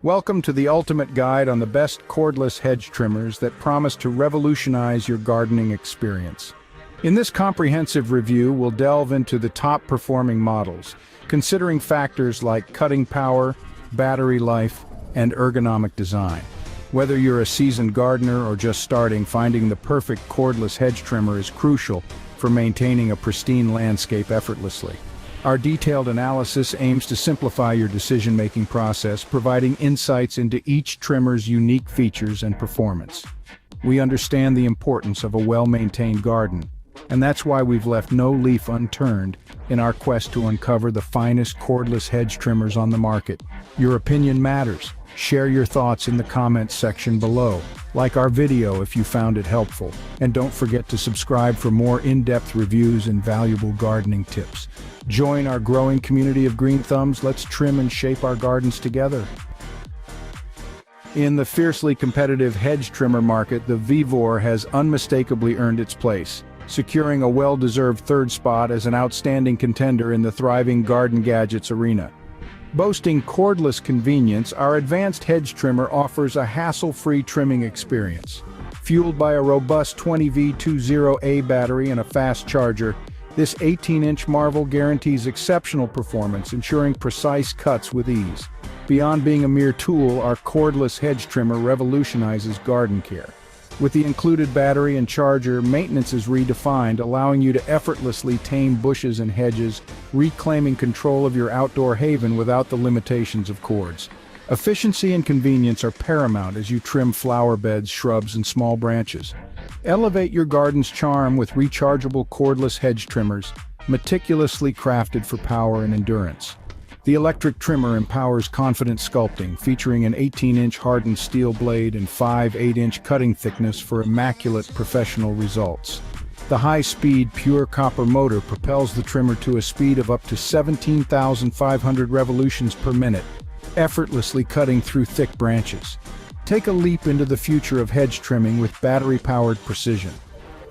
Welcome to the ultimate guide on the best cordless hedge trimmers that promise to revolutionize your gardening experience. In this comprehensive review, we'll delve into the top-performing models, considering factors like cutting power, battery life, and ergonomic design. Whether you're a seasoned gardener or just starting, finding the perfect cordless hedge trimmer is crucial for maintaining a pristine landscape effortlessly. Our detailed analysis aims to simplify your decision-making process, providing insights into each trimmer's unique features and performance. We understand the importance of a well-maintained garden, and that's why we've left no leaf unturned in our quest to uncover the finest cordless hedge trimmers on the market. Your opinion matters. Share your thoughts in the comments section below. Like our video if you found it helpful, and don't forget to subscribe for more in-depth reviews and valuable gardening tips. Join our growing community of green thumbs. Let's trim and shape our gardens together. In the fiercely competitive hedge trimmer market, the VEVOR has unmistakably earned its place, securing a well-deserved third spot as an outstanding contender in the thriving garden gadgets arena. Boasting cordless convenience, our advanced hedge trimmer offers a hassle-free trimming experience. Fueled by a robust 20V20A battery and a fast charger, this 18-inch marvel guarantees exceptional performance, ensuring precise cuts with ease. Beyond being a mere tool, our cordless hedge trimmer revolutionizes garden care. With the included battery and charger, maintenance is redefined, allowing you to effortlessly tame bushes and hedges, reclaiming control of your outdoor haven without the limitations of cords. Efficiency and convenience are paramount as you trim flower beds, shrubs, and small branches. Elevate your garden's charm with rechargeable cordless hedge trimmers, meticulously crafted for power and endurance. The electric trimmer empowers confident sculpting, featuring an 18-inch hardened steel blade and 5 8-inch cutting thickness for immaculate professional results. The high-speed, pure copper motor propels the trimmer to a speed of up to 17,500 revolutions per minute, effortlessly cutting through thick branches. Take a leap into the future of hedge trimming with battery-powered precision.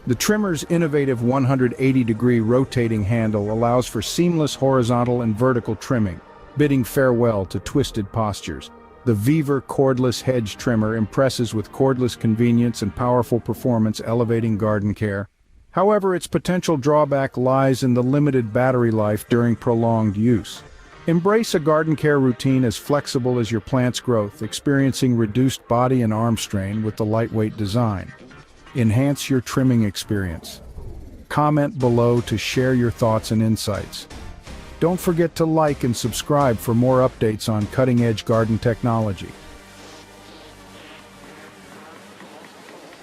The trimmer's innovative 180-degree rotating handle allows for seamless horizontal and vertical trimming, bidding farewell to twisted postures. The VEVOR cordless hedge trimmer impresses with cordless convenience and powerful performance, elevating garden care. However, its potential drawback lies in the limited battery life during prolonged use. Embrace a garden care routine as flexible as your plant's growth, experiencing reduced body and arm strain with the lightweight design. Enhance your trimming experience. Comment below to share your thoughts and insights. Don't forget to like and subscribe for more updates on cutting-edge garden technology.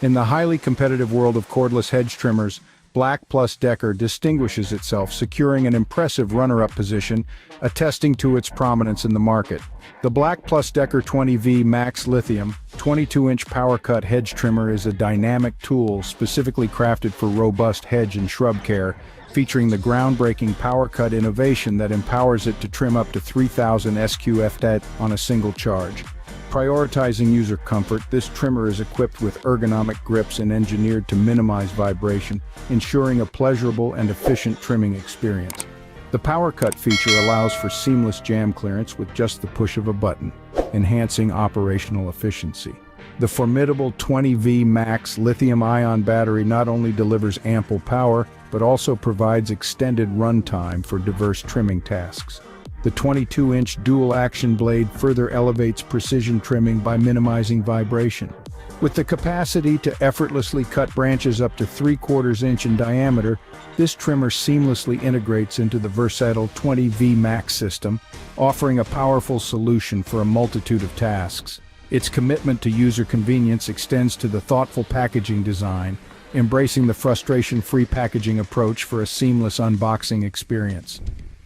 In the highly competitive world of cordless hedge trimmers, BLACK+DECKER distinguishes itself, securing an impressive runner-up position, attesting to its prominence in the market. The BLACK+DECKER 20V Max Lithium 22-inch power cut hedge trimmer is a dynamic tool specifically crafted for robust hedge and shrub care, featuring the groundbreaking power cut innovation that empowers it to trim up to 3,000 SQF on a single charge. Prioritizing user comfort, this trimmer is equipped with ergonomic grips and engineered to minimize vibration, ensuring a pleasurable and efficient trimming experience. The power cut feature allows for seamless jam clearance with just the push of a button, enhancing operational efficiency. The formidable 20V Max lithium-ion battery not only delivers ample power, but also provides extended runtime for diverse trimming tasks. The 22-inch dual-action blade further elevates precision trimming by minimizing vibration. With the capacity to effortlessly cut branches up to 3/4 inch in diameter, this trimmer seamlessly integrates into the versatile 20V Max system, offering a powerful solution for a multitude of tasks. Its commitment to user convenience extends to the thoughtful packaging design, embracing the frustration-free packaging approach for a seamless unboxing experience.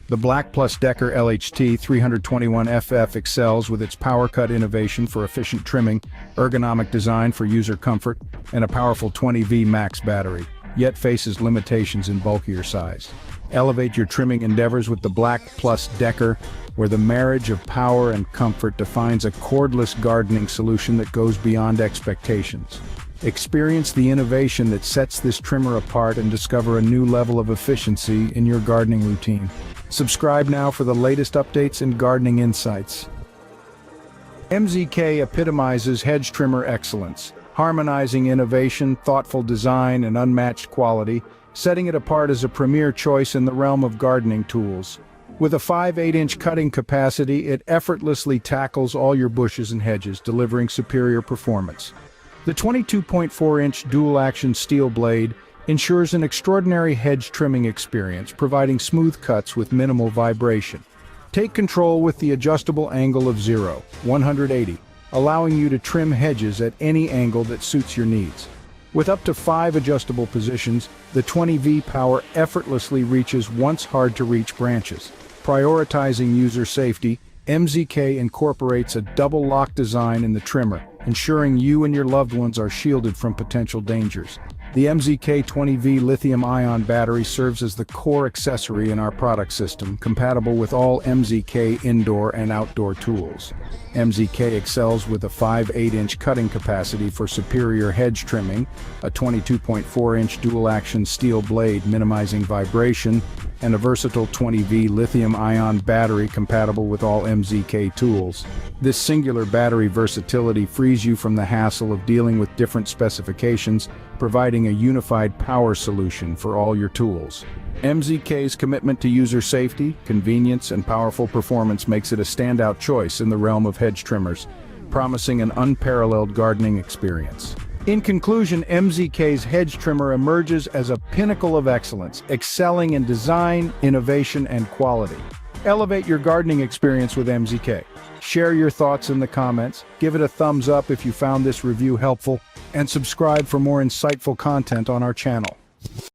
The BLACK+DECKER LHT 321FF excels with its power cut innovation for efficient trimming, ergonomic design for user comfort, and a powerful 20V Max battery, yet faces limitations in bulkier size. Elevate your trimming endeavors with the BLACK+DECKER, where the marriage of power and comfort defines a cordless gardening solution that goes beyond expectations. Experience the innovation that sets this trimmer apart and discover a new level of efficiency in your gardening routine. Subscribe now for the latest updates and gardening insights. MZK epitomizes hedge trimmer excellence, harmonizing innovation, thoughtful design, and unmatched quality, setting it apart as a premier choice in the realm of gardening tools. With a 5/8-inch cutting capacity, it effortlessly tackles all your bushes and hedges, delivering superior performance. The 22.4-inch dual-action steel blade ensures an extraordinary hedge trimming experience, providing smooth cuts with minimal vibration. Take control with the adjustable angle of 180, allowing you to trim hedges at any angle that suits your needs. With up to 5 adjustable positions, the 20V power effortlessly reaches once hard-to-reach branches. Prioritizing user safety, MZK incorporates a double-lock design in the trimmer, ensuring you and your loved ones are shielded from potential dangers. The MZK 20V lithium-ion battery serves as the core accessory in our product system, compatible with all MZK indoor and outdoor tools. MZK excels with a 5/8-inch cutting capacity for superior hedge trimming, a 22.4-inch dual-action steel blade minimizing vibration, and a versatile 20V lithium-ion battery compatible with all MZK tools. This singular battery versatility frees you from the hassle of dealing with different specifications, providing a unified power solution for all your tools. MZK's commitment to user safety, convenience, and powerful performance makes it a standout choice in the realm of hedge trimmers, promising an unparalleled gardening experience. In conclusion, MZK's hedge trimmer emerges as a pinnacle of excellence, excelling in design, innovation, and quality. Elevate your gardening experience with MZK. Share your thoughts in the comments, give it a thumbs up if you found this review helpful, and subscribe for more insightful content on our channel.